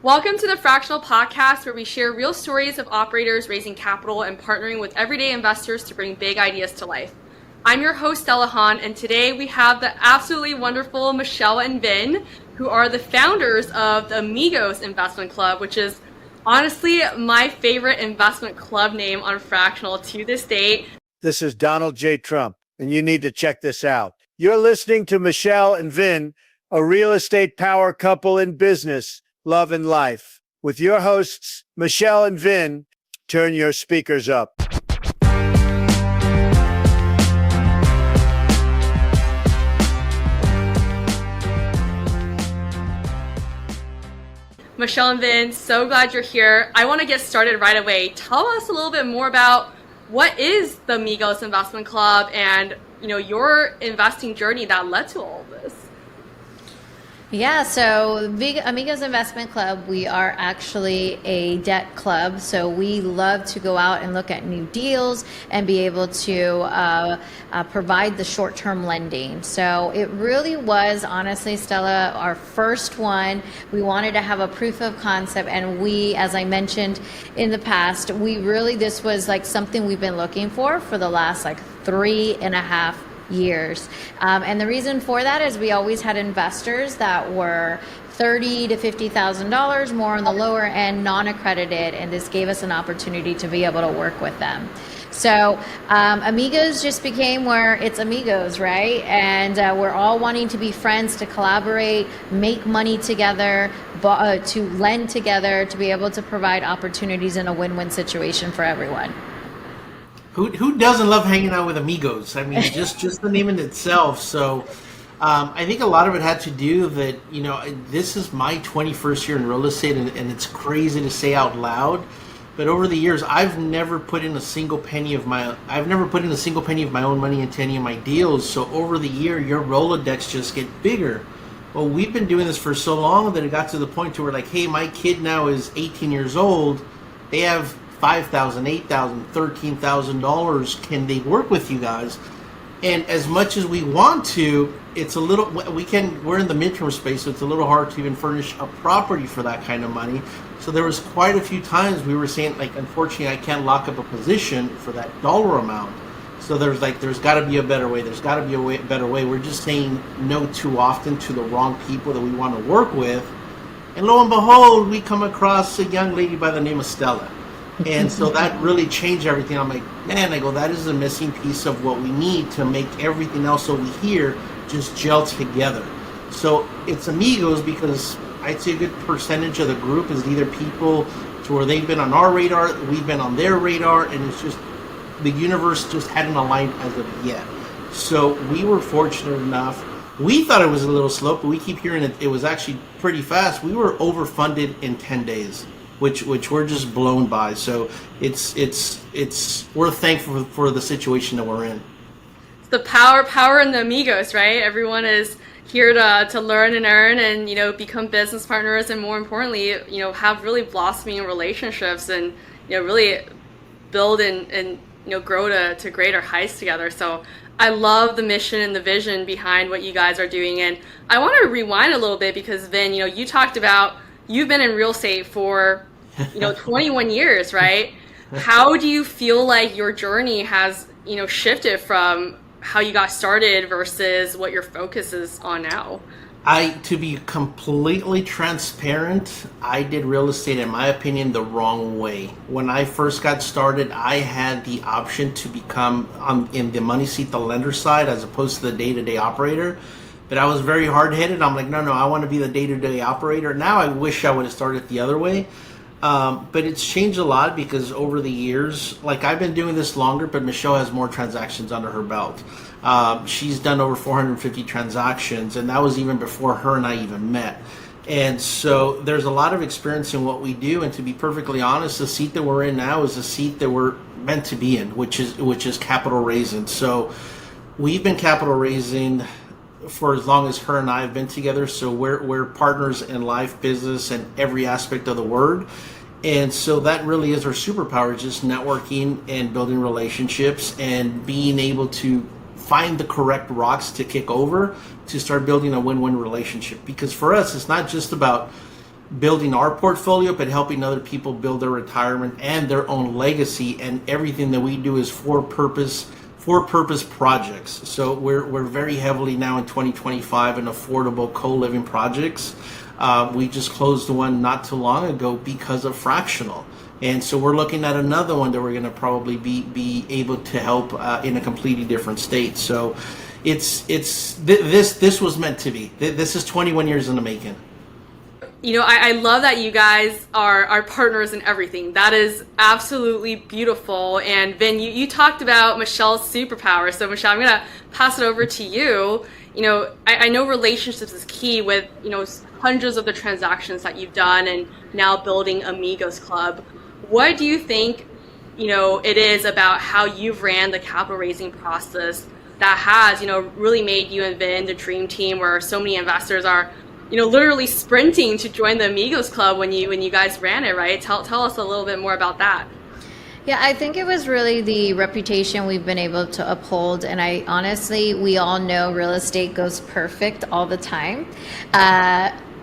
Welcome to the Fractional Podcast, where we share real stories of operators raising capital and partnering with everyday investors to bring big ideas to life. I'm your host, Stella Han, and today we have the absolutely wonderful Michelle and Vin, who are the founders of the Amigos Investment Club, which is honestly my favorite investment club name on Fractional to this date. This is Donald J. Trump, and you need to check this out. You're listening to Michelle and Vin, a real estate power couple in business, love, and life. With your hosts, Michelle and Vin. Turn your speakers up. Michelle and Vin, so glad you're here. I want to get started right away. Tell us a little bit more about what is the Amigos Investment Club and your investing journey that led to all of this. Yeah, so Amigos Investment Club, we are actually a debt club. So we love to go out and look at new deals and be able to provide the short-term lending. So it really was, honestly, Stella, our first one. We wanted to have a proof of concept, and we, as I mentioned in the past, this was like something we've been looking for the last 3.5 years. And the reason for that is we always had investors that were $30,000 to $50,000 more on the lower end, non-accredited, and this gave us an opportunity to be able to work with them. So Amigos just became where it's Amigos, right? And we're all wanting to be friends, to collaborate, make money together, to lend together, to be able to provide opportunities in a win-win situation for everyone. Who doesn't love hanging out with amigos? I mean, just the name in itself. So I think a lot of it had to do that, this is my 21st year in real estate, and it's crazy to say out loud. But over the years, I've never put in a single penny of my own money into any of my deals. So over the year, your Rolodex just get bigger. Well, we've been doing this for so long that it got to the point to where hey, my kid now is 18 years old. They have $5,000, $8,000, $13,000. Can they work with you guys? And as much as we want to, it's a little, we're in the midterm space, so it's a little hard to even furnish a property for that kind of money. So there was quite a few times we were saying, unfortunately, I can't lock up a position for that dollar amount. So there's got to be a better way. There's got to be a better way. We're just saying no too often to the wrong people that we want to work with. And lo and behold, we come across a young lady by the name of Stella. And so that really changed everything. I'm like, man, that is the missing piece of what we need to make everything else over here just gel together. So it's Amigos because I'd say a good percentage of the group is either people to where they've been on our radar, we've been on their radar, and it's just the universe just hadn't aligned as of yet. So we were fortunate enough. We thought it was a little slow, but we keep hearing it was actually pretty fast. We were overfunded in 10 days. Which we're just blown by. So we're thankful for the situation that we're in. It's the power in the Amigos, right? Everyone is here to learn and earn and become business partners, and more importantly, have really blossoming relationships and really build and grow to greater heights together. So I love the mission and the vision behind what you guys are doing. And I want to rewind a little bit because Vin, you talked about you've been in real estate for 21 years, right? How do you feel like your journey has shifted from how you got started versus what your focus is on now? To be completely transparent, I did real estate, in my opinion, the wrong way. When I first got started, I had the option to become in the money seat, the lender side, as opposed to the day-to-day operator. But I was very hard-headed. I'm like, no, I want to be the day-to-day operator. Now I wish I would have started the other way. But it's changed a lot because over the years, I've been doing this longer, but Michelle has more transactions under her belt. She's done over 450 transactions, and that was even before her and I even met. And so there's a lot of experience in what we do. And to be perfectly honest, the seat that we're in now is the seat that we're meant to be in, which is capital raising. So we've been capital raising for as long as her and I have been together. So we're partners in life, business, and every aspect of the word. And so that really is our superpower, just networking and building relationships and being able to find the correct rocks to kick over to start building a win-win relationship. Because for us, it's not just about building our portfolio, but helping other people build their retirement and their own legacy. And everything that we do is for purpose projects. So we're very heavily now in 2025 in affordable co-living projects. We just closed the one not too long ago because of fractional. And so we're looking at another one that we're going to probably be able to help in a completely different state. So this was meant to be. This is 21 years in the making. I love that you guys are partners in everything. That is absolutely beautiful. And Vin, you talked about Michelle's superpower. So Michelle, I'm going to pass it over to you. I know relationships is key with, hundreds of the transactions that you've done and now building Amigos Club. What do you think, it is about how you've ran the capital raising process that has, really made you and Vin the dream team where so many investors are literally sprinting to join the Amigos Club when you guys ran it, right? Tell us a little bit more about that. Yeah, I think it was really the reputation we've been able to uphold. And we all know real estate goes perfect all the time.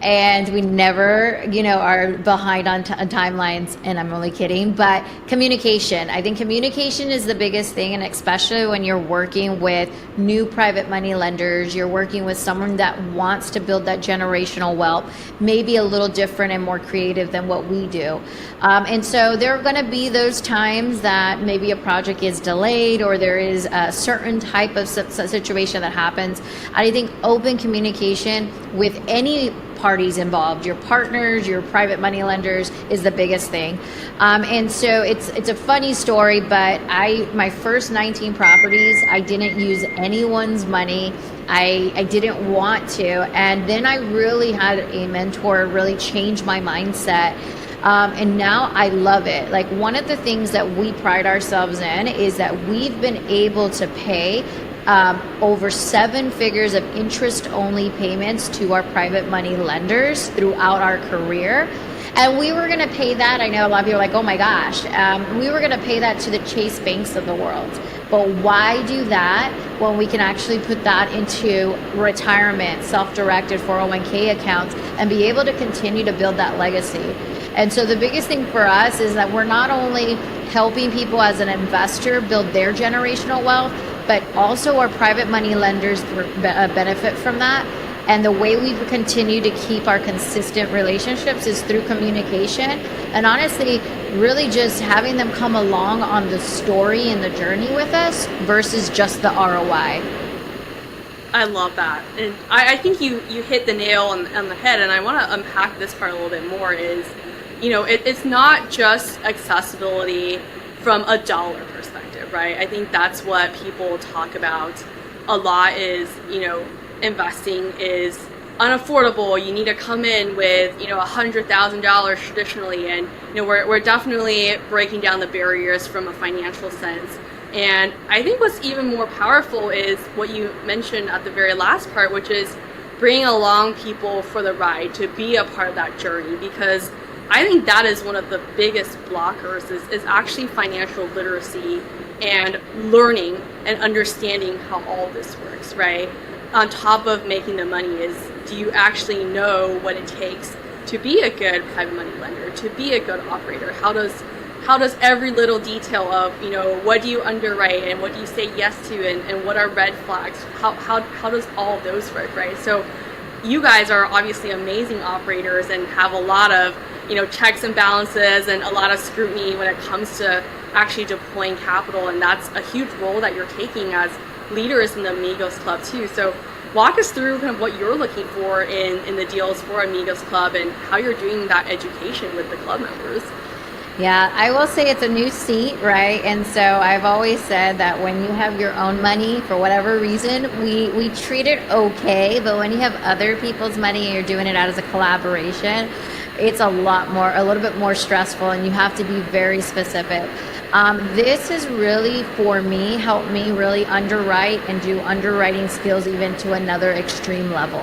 And we never, are behind on timelines, and I'm only kidding, but communication. I think communication is the biggest thing, and especially when you're working with new private money lenders, you're working with someone that wants to build that generational wealth, maybe a little different and more creative than what we do. And so there are going to be those times that maybe a project is delayed or there is a certain type of situation that happens. I think open communication with any parties involved, your partners, your private money lenders, is the biggest thing. And so it's a funny story, but my first 19 properties, I didn't use anyone's money. I didn't want to. And then I really had a mentor really change my mindset. And now I love it. Like, one of the things that we pride ourselves in is that we've been able to pay over 7 figures of interest-only payments to our private money lenders throughout our career. And we were going to pay that. I know a lot of people are like, oh my gosh, we were going to pay that to the Chase Banks of the world. But why do that when we can actually put that into retirement, self-directed 401k accounts, and be able to continue to build that legacy? And so the biggest thing for us is that we're not only helping people as an investor build their generational wealth, but also our private money lenders benefit from that. And the way we continue to keep our consistent relationships is through communication, and honestly, really just having them come along on the story and the journey with us versus just the ROI. I love that. And I think you hit the nail on the head, and I want to unpack this part a little bit more is, it's not just accessibility from a dollar perspective, right? I think that's what people talk about a lot is, investing is unaffordable. You need to come in with, $100,000 traditionally. And, we're definitely breaking down the barriers from a financial sense. And I think what's even more powerful is what you mentioned at the very last part, which is bringing along people for the ride to be a part of that journey, because I think that is one of the biggest blockers is actually financial literacy and learning and understanding how all this works, right? On top of making the money is, do you actually know what it takes to be a good private money lender, to be a good operator? How does every little detail of, what do you underwrite and what do you say yes to and what are red flags? How does all of those work, right? So you guys are obviously amazing operators and have a lot of, checks and balances and a lot of scrutiny when it comes to actually deploying capital. And that's a huge role that you're taking as leaders in the Amigos Club too. So walk us through kind of what you're looking for in the deals for Amigos Club and how you're doing that education with the club members. Yeah, I will say it's a new seat, right? And so I've always said that when you have your own money, for whatever reason, we treat it okay. But when you have other people's money and you're doing it out as a collaboration, it's a little bit more stressful, and you have to be very specific. This has really, for me, helped me really underwrite and do underwriting skills even to another extreme level.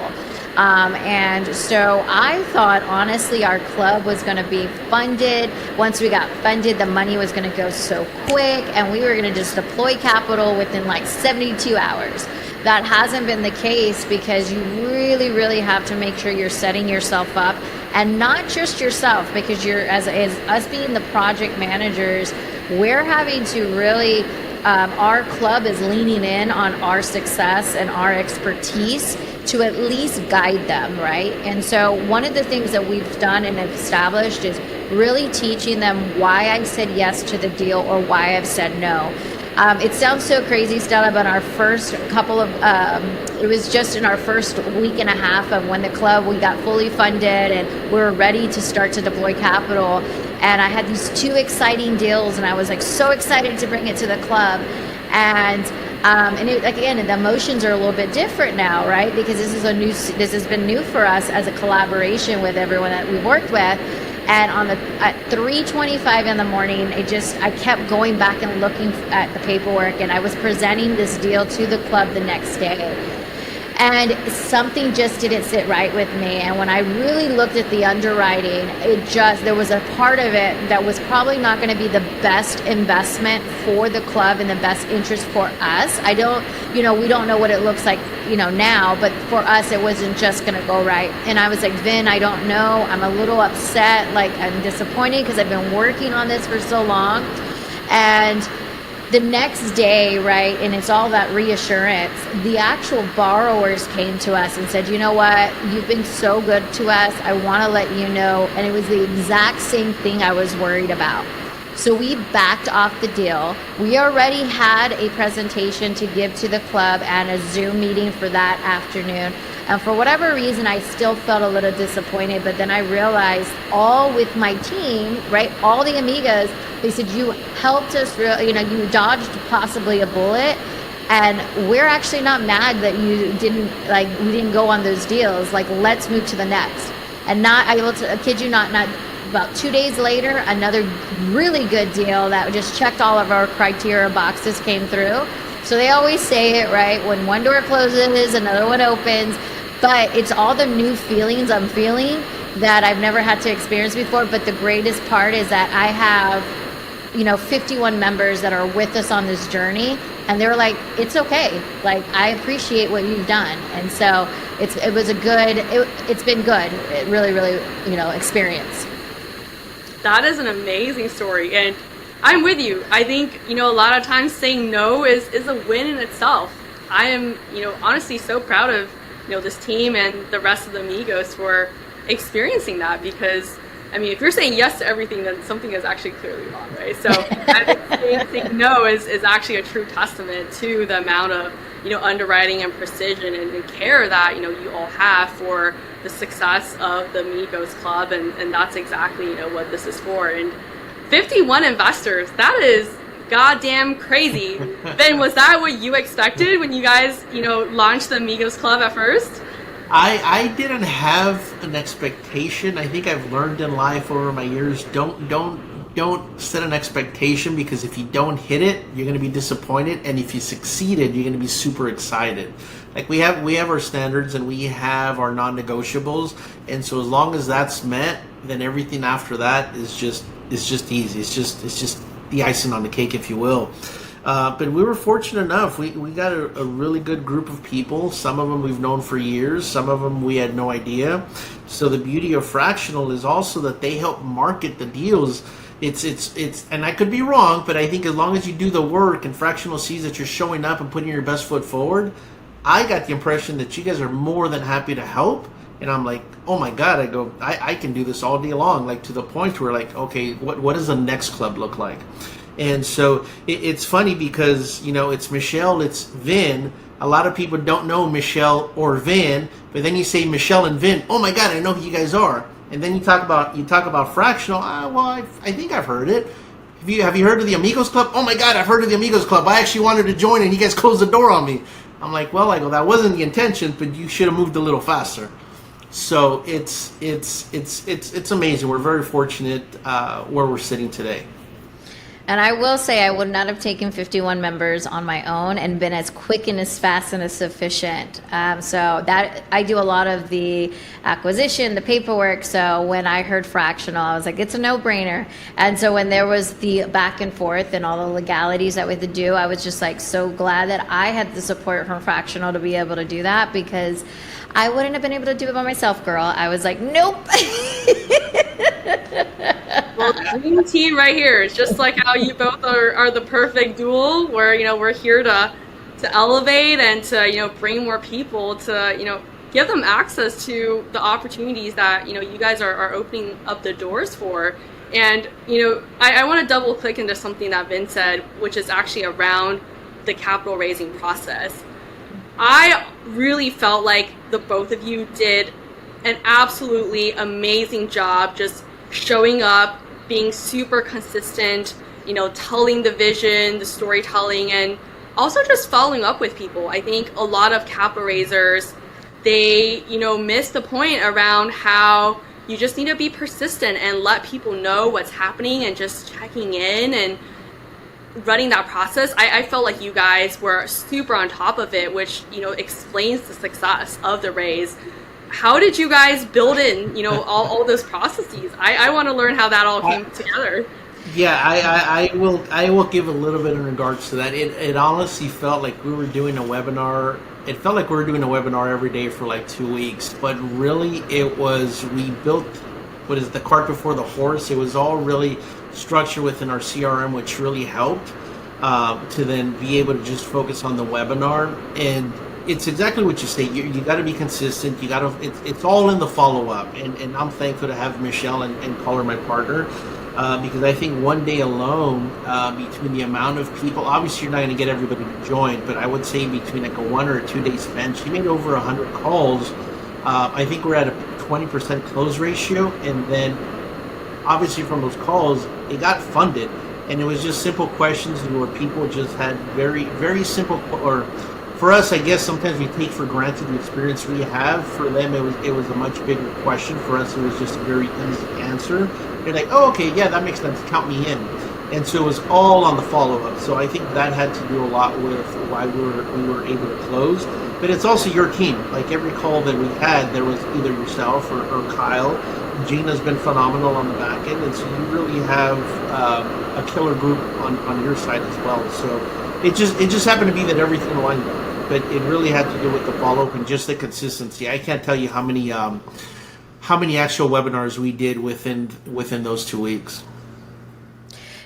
And so I thought, honestly, our club was going to be funded. Once we got funded, the money was going to go so quick, and we were going to just deploy capital within like 72 hours. That hasn't been the case, because you really, really have to make sure you're setting yourself up and not just yourself, because you're as us being the project managers, we're having to really our club is leaning in on our success and our expertise to at least guide them, right? And so one of the things that we've done and established is really teaching them why I said yes to the deal or why I've said no. It sounds so crazy, Stella, but our first couple of, it was just in our first week and a half of when the club, we got fully funded and we were ready to start to deploy capital. And I had these 2 exciting deals, and I was like so excited to bring it to the club. And it, again, the emotions are a little bit different now, right? Because this has been new for us as a collaboration with everyone that we worked with. And at 3:25 in the morning, I kept going back and looking at the paperwork, and I was presenting this deal to the club the next day. And something just didn't sit right with me. And when I really looked at the underwriting, there was a part of it that was probably not going to be the best investment for the club and the best interest for us. We don't know what it looks like, now, but for us, it wasn't just going to go right. And I was like, Vin, I don't know. I'm a little upset. Like, I'm disappointed because I've been working on this for so long. And the next day, right, and it's all that reassurance, the actual borrowers came to us and said, you know what, you've been so good to us, I want to let you know. And it was the exact same thing I was worried about. So we backed off the deal. We already had a presentation to give to the club and a Zoom meeting for that afternoon. And for whatever reason, I still felt a little disappointed. But then I realized all with my team, right, all the amigos, they said, you helped us, you dodged possibly a bullet. And we're actually not mad that we didn't go on those deals. Like, let's move to the next. And I kid you not, about 2 days later, another really good deal that just checked all of our criteria boxes came through. So they always say it, right? When one door closes, another one opens. But it's all the new feelings I'm feeling that I've never had to experience before. But the greatest part is that I have, 51 members that are with us on this journey. And they're like, it's okay. Like, I appreciate what you've done. And so it's been good. It really, really, experience. That is an amazing story. And I'm with you. I think, a lot of times saying no is a win in itself. I am, honestly so proud of, this team and the rest of the Amigos for experiencing that, because, if you're saying yes to everything, then something is actually clearly wrong, right? So I think saying no is actually a true testament to the amount of, underwriting and precision and care that, you all have for the success of the Amigos Club. And that's exactly, what this is for. And 51 investors, that is goddamn crazy. Ben, was that what you expected when you guys, launched the Amigos Club at first? I didn't have an expectation. I think I've learned in life over my years, don't set an expectation, because if you don't hit it, you're going to be disappointed, and if you succeeded, you're going to be super excited. Like, we have our standards and we have our non-negotiables, and so as long as that's met, then everything after that is just easy. It's just the icing on the cake, if you will. But we were fortunate enough. We got a really good group of people. Some of them we've known for years. Some of them we had no idea. So the beauty of Fractional is also that they help market the deals. It's and I could be wrong, but I think as long as you do the work and Fractional sees that you're showing up and putting your best foot forward, I got the impression that you guys are more than happy to help. And I'm like, oh my God, I can do this all day long, like to the point where, like, okay, what does the next club look like? And so it's funny because, it's Michelle, it's Vin. A lot of people don't know Michelle or Vin, but then you say Michelle and Vin, oh my God, I know who you guys are. And then you talk about Fractional. I think I've heard it. Have you heard of the Amigos Club? Oh my God, I've heard of the Amigos Club. I actually wanted to join, and you guys closed the door on me. I'm like, that wasn't the intention, but you should have moved a little faster. So it's amazing. We're very fortunate where we're sitting today. And I will say I would not have taken 51 members on my own and been as quick and as fast and as efficient. So that I do a lot of the acquisition, the paperwork. So when I heard fractional, I was like, it's a no-brainer. And so when there was the back and forth and all the legalities that we had to do, I was just like so glad that I had the support from fractional to be able to do that, because I wouldn't have been able to do it by myself, girl. I was like, nope. Well, dream team right here. It's just like how you both are the perfect duel, where, we're here to elevate and to, bring more people to, give them access to the opportunities that, you guys are opening up the doors for. And, I want to double click into something that Vin said, which is actually around the capital raising process. I really felt like the both of you did an absolutely amazing job just showing up, being super consistent, telling the vision, the storytelling, and also just following up with people. I think a lot of capital raisers, they, miss the point around how you just need to be persistent and let people know what's happening and just checking in and running that process. I felt like you guys were super on top of it, which, explains the success of the raise. How did you guys build in, all those processes? I want to learn how that all came together. Yeah, I will give a little bit in regards to that. It honestly felt like we were doing a webinar. It felt like we were doing a webinar every day for like 2 weeks, but really it was, we built, what is the cart before the horse? It was all really structured within our CRM, which really helped to then be able to just focus on the webinar. And it's exactly what you say. You got to be consistent. You got to. It's all in the follow up. And I'm thankful to have Michelle and call her my partner, because I think one day alone, between the amount of people, obviously you're not going to get everybody to join, but I would say between like a 1 or 2 day span, she made over 100 calls. I think we're at a 20% close ratio, and then obviously from those calls, it got funded, and it was just simple questions where people just had very, very simple, or for us, I guess sometimes we take for granted the experience we have. For them, it was a much bigger question. For us, it was just a very easy answer. They're like, oh, okay, yeah, that makes sense. Count me in. And so it was all on the follow-up. So I think that had to do a lot with why we were able to close. But it's also your team. Like every call that we had, there was either yourself or Kyle. Gina's been phenomenal on the back end. And so you really have a killer group on your side as well. So it just happened to be that everything aligned up. But it really had to do with the follow-up and just the consistency. I can't tell you how many actual webinars we did within those 2 weeks.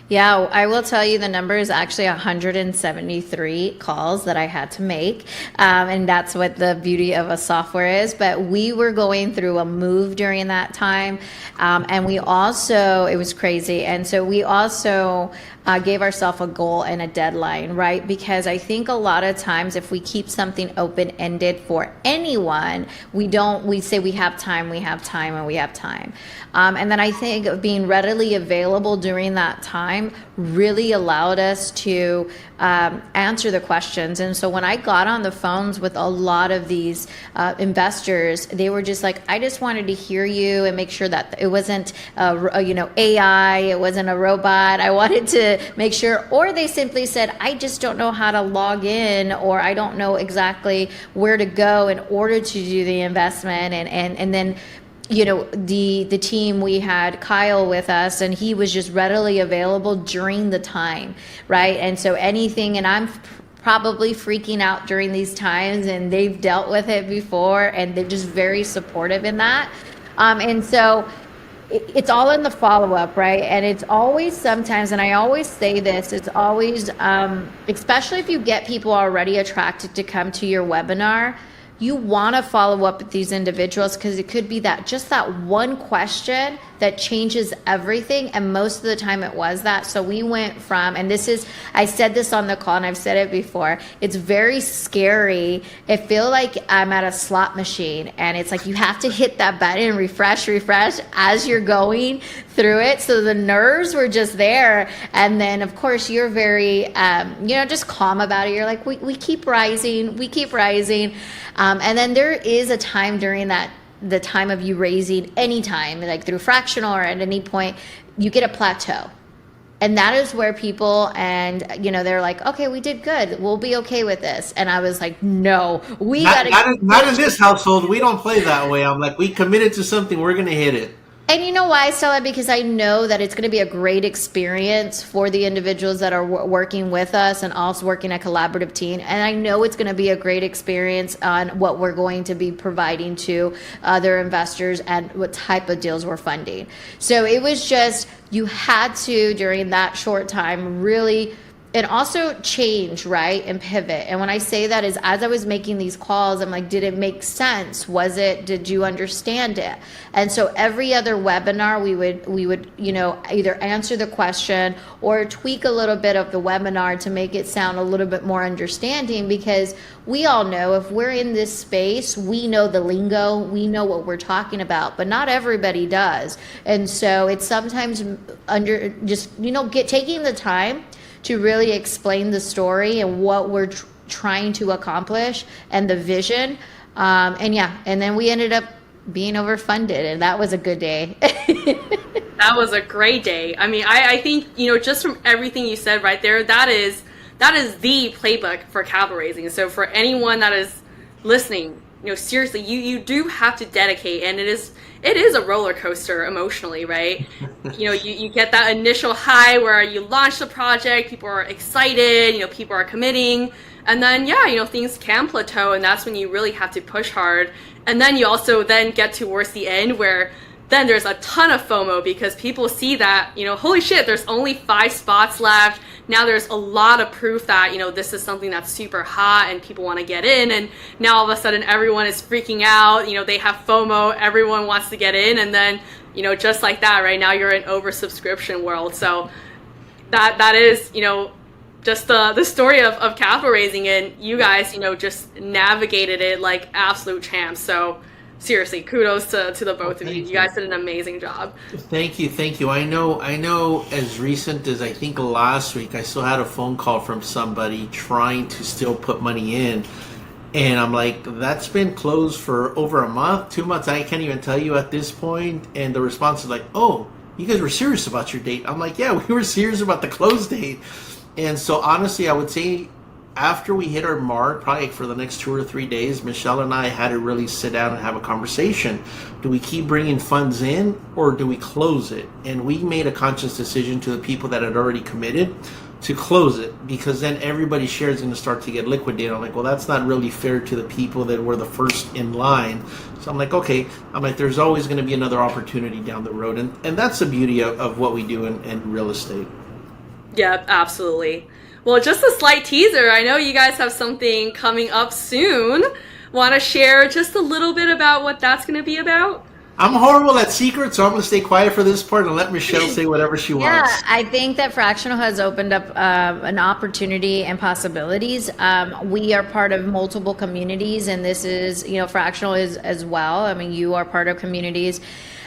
Yeah, I will tell you the number is actually 173 calls that I had to make. And that's what the beauty of a software is. But we were going through a move during that time. And we also, it was crazy. And so we also gave ourselves a goal and a deadline, right? Because I think a lot of times if we keep something open-ended for anyone, we say we have time, and we have time. And then I think being readily available during that time really allowed us to answer the questions. And so when I got on the phones with a lot of these investors, they were just like, I just wanted to hear you and make sure that it wasn't AI, it wasn't a robot. I wanted to make sure, or they simply said, I just don't know how to log in, or I don't know exactly where to go in order to do the investment. And then the team, we had Kyle with us, and he was just readily available during the time, right? And so anything, and I'm probably freaking out during these times, and they've dealt with it before, and they're just very supportive in that. And so it's all in the follow-up, right? And it's always sometimes, and I always say this, it's always, especially if you get people already attracted to come to your webinar, you want to follow up with these individuals, because it could be that just that one question that changes everything. And most of the time it was that. So we went from, and this is, I said this on the call and I've said it before, it's very scary. I feel like I'm at a slot machine, and it's like you have to hit that button, refresh as you're going through it. So the nerves were just there. And then of course you're very, just calm about it. You're like, we keep rising. And then there is a time during that, the time of you raising any time, like through fractional or at any point, you get a plateau. And that is where people, and they're like, okay, we did good, we'll be okay with this. And I was like, no, we Not, gotta not in this household. We don't play that way. I'm like, we committed to something. We're going to hit it. And you know why, Stella? Because I know that it's going to be a great experience for the individuals that are working with us and also working a collaborative team. And I know it's going to be a great experience on what we're going to be providing to other investors and what type of deals we're funding. So it was just, you had to, during that short time, really, and also change, right? And pivot. And when I say that is, as I was making these calls, I'm like, did it make sense? Did you understand it? And so every other webinar, we would, either answer the question or tweak a little bit of the webinar to make it sound a little bit more understanding, because we all know if we're in this space, we know the lingo, we know what we're talking about, but not everybody does. And so it's sometimes taking the time to really explain the story and what we're trying to accomplish and the vision. And then we ended up being overfunded, and that was a good day. That was a great day. I mean, I think, just from everything you said right there, that is the playbook for capital raising. So for anyone that is listening, seriously, you do have to dedicate, and it is a roller coaster emotionally, right? You get that initial high where you launch the project, people are excited, people are committing, and then things can plateau, and that's when you really have to push hard. And then you also then get towards the end where then there's a ton of FOMO, because people see that, holy shit, there's only 5 spots left. Now there's a lot of proof that, this is something that's super hot and people want to get in. And now all of a sudden everyone is freaking out. They have FOMO. Everyone wants to get in. And then, just like that, right now you're in oversubscription world. So that is, just the story of capital raising. And you guys, just navigated it like absolute champs. So seriously, kudos to the both of you. You guys did an amazing job. Thank you. I know as recent as I think last week, I still had a phone call from somebody trying to still put money in. And I'm like, that's been closed for over a month, 2 months. I can't even tell you at this point. And the response is like, oh, you guys were serious about your date. I'm like, yeah, we were serious about the close date. And so honestly, I would say, after we hit our mark, probably for the next 2 or 3 days, Michelle and I had to really sit down and have a conversation. Do we keep bringing funds in, or do we close it? And we made a conscious decision to the people that had already committed to close it, because then everybody's share is going to start to get liquidated. I'm like, well, that's not really fair to the people that were the first in line. So I'm like, okay, there's always going to be another opportunity down the road. And that's the beauty of what we do in real estate. Yeah, absolutely. Well, just a slight teaser. I know you guys have something coming up soon. Want to share just a little bit about what that's going to be about? I'm horrible at secrets, so I'm going to stay quiet for this part and let Michelle say whatever she wants. Yeah, I think that Fractional has opened up an opportunity and possibilities. We are part of multiple communities, and this is, Fractional is as well. You are part of communities.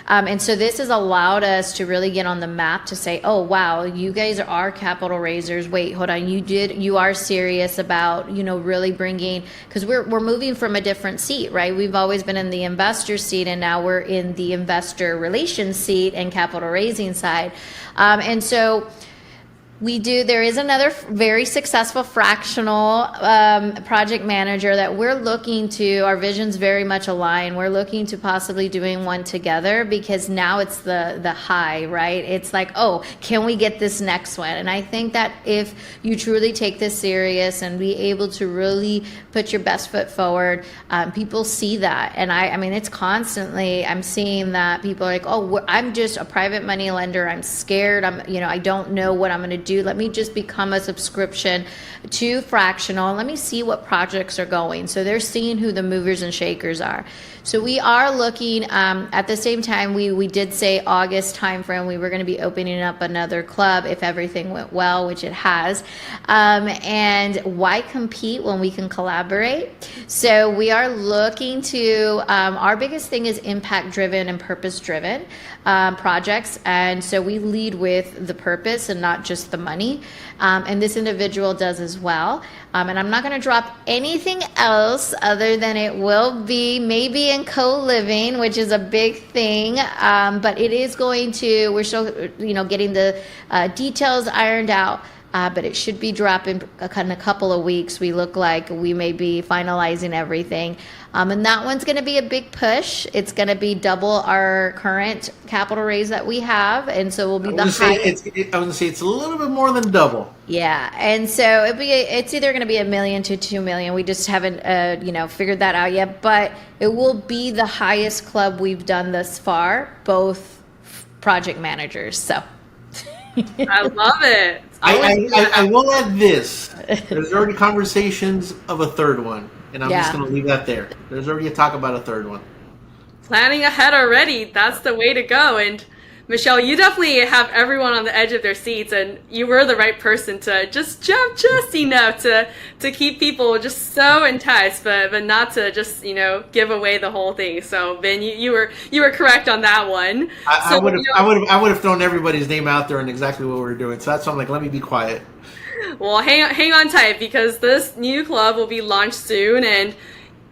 And so this has allowed us to really get on the map to say, oh, wow, you guys are capital raisers. Wait, hold on. You are serious about, really bringing, because we're moving from a different seat, right? We've always been in the investor seat, and now we're in the investor relations seat and capital raising side. And so there is another very successful fractional project manager that we're looking to, our visions very much align. We're looking to possibly doing one together, because now it's the high, right? It's like, oh, can we get this next one? And I think that if you truly take this serious and be able to really put your best foot forward, people see that. And I mean, it's constantly, I'm seeing that people are like, oh, I'm just a private money lender. I'm scared. I don't know what I'm going to do. Let me just become a subscription to Fractional, and let me see what projects are going. So they're seeing who the movers and shakers are. So we are looking, at the same time, we did say August timeframe, we were going to be opening up another club if everything went well, which it has. And why compete when we can collaborate? So we are looking to, our biggest thing is impact driven and purpose driven projects. And so we lead with the purpose and not just the the money. And this individual does as well. And I'm not going to drop anything else other than it will be maybe in co-living, which is a big thing. But it is going to, we're still, getting the details ironed out. But it should be dropping in a couple of weeks. We look like we may be finalizing everything. And that one's going to be a big push. It's going to be double our current capital raise that we have. And so we'll be the highest. I was going to say it's a little bit more than double. Yeah. And so it's either going to be $1 million to $2 million. We just haven't, figured that out yet. But it will be the highest club we've done thus far, both project managers. So I love it. I will add this. There's already conversations of a third one, and I'm just going to leave that there. There's already a talk about a third one. Planning ahead already. That's the way to go. And Michelle, you definitely have everyone on the edge of their seats, and you were the right person to just jump just enough to keep people just so enticed, but not to just give away the whole thing. So Vin, you were correct on that one. I would have thrown everybody's name out there and exactly what we were doing. So that's why I'm like, let me be quiet. Well, hang on tight, because this new club will be launched soon, and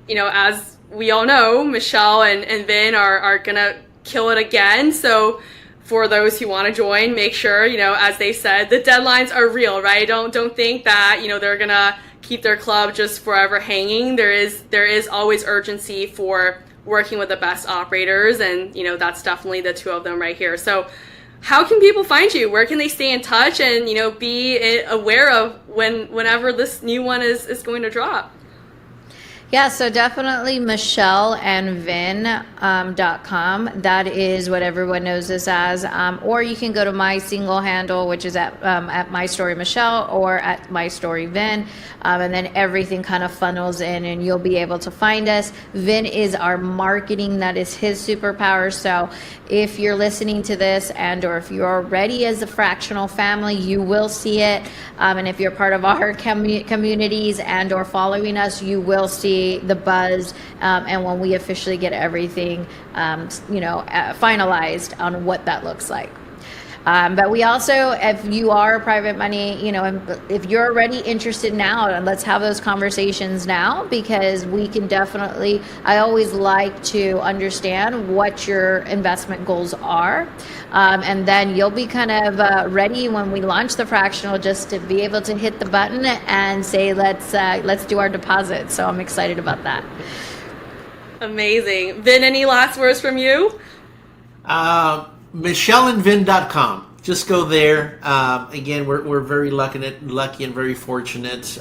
as we all know, Michelle and Vin are gonna kill it again. So for those who want to join, make sure, as they said, the deadlines are real, right? Don't think that, they're going to keep their club just forever hanging. There is always urgency for working with the best operators, and, that's definitely the two of them right here. So how can people find you? Where can they stay in touch and, be aware of whenever this new one is going to drop? Yeah, so definitely michelleandvin.com. That is what everyone knows this as. Or you can go to my single handle, which is at My Story Michelle or at My Story Vin. And then everything kind of funnels in and you'll be able to find us. Vin is our marketing. That is his superpower. So if you're listening to this or if you're already as a fractional family, you will see it. And if you're part of our communities or following us, you will see the buzz, and when we officially get everything, finalized on what that looks like. But we also, if you are private money, if you're already interested now, let's have those conversations now, because we can definitely, I always like to understand what your investment goals are. And then you'll be kind of ready when we launch the fractional, just to be able to hit the button and say, let's do our deposit. So I'm excited about that. Amazing. Vin, any last words from you? MichelleandVin.com. Just go there. Again, we're very lucky and very fortunate.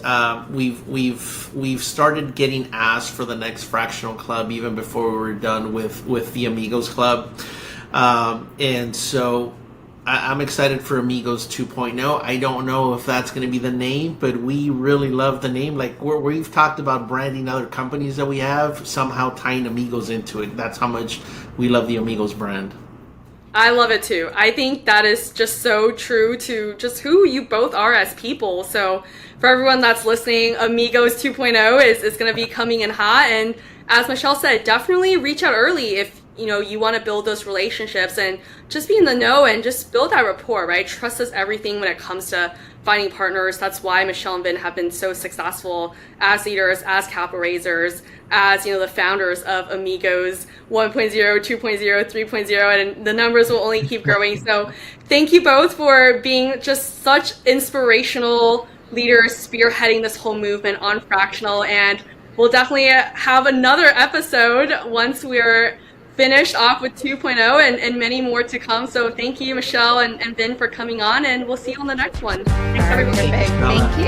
We've started getting asked for the next fractional club even before we were done with the Amigos Club. And so I'm excited for Amigos 2.0. I don't know if that's going to be the name, but we really love the name. Like we've talked about branding other companies that we have, somehow tying Amigos into it. That's how much we love the Amigos brand. I love it too. I think that is just so true to just who you both are as people. So for everyone that's listening, Amigos 2.0 is going to be coming in hot. And as Michelle said, definitely reach out early if you want to build those relationships and just be in the know and just build that rapport, right? Trust is everything when it comes to finding partners. That's why Michelle and Vin have been so successful as leaders, as capital raisers, as the founders of Amigos 1.0, 2.0, 3.0, and the numbers will only keep growing. So thank you both for being just such inspirational leaders spearheading this whole movement on fractional, and we'll definitely have another episode once we're finished off with 2.0 and many more to come. So thank you, Michelle and Vin, for coming on, and we'll see you on the next one. Thanks, everyone. Thank you.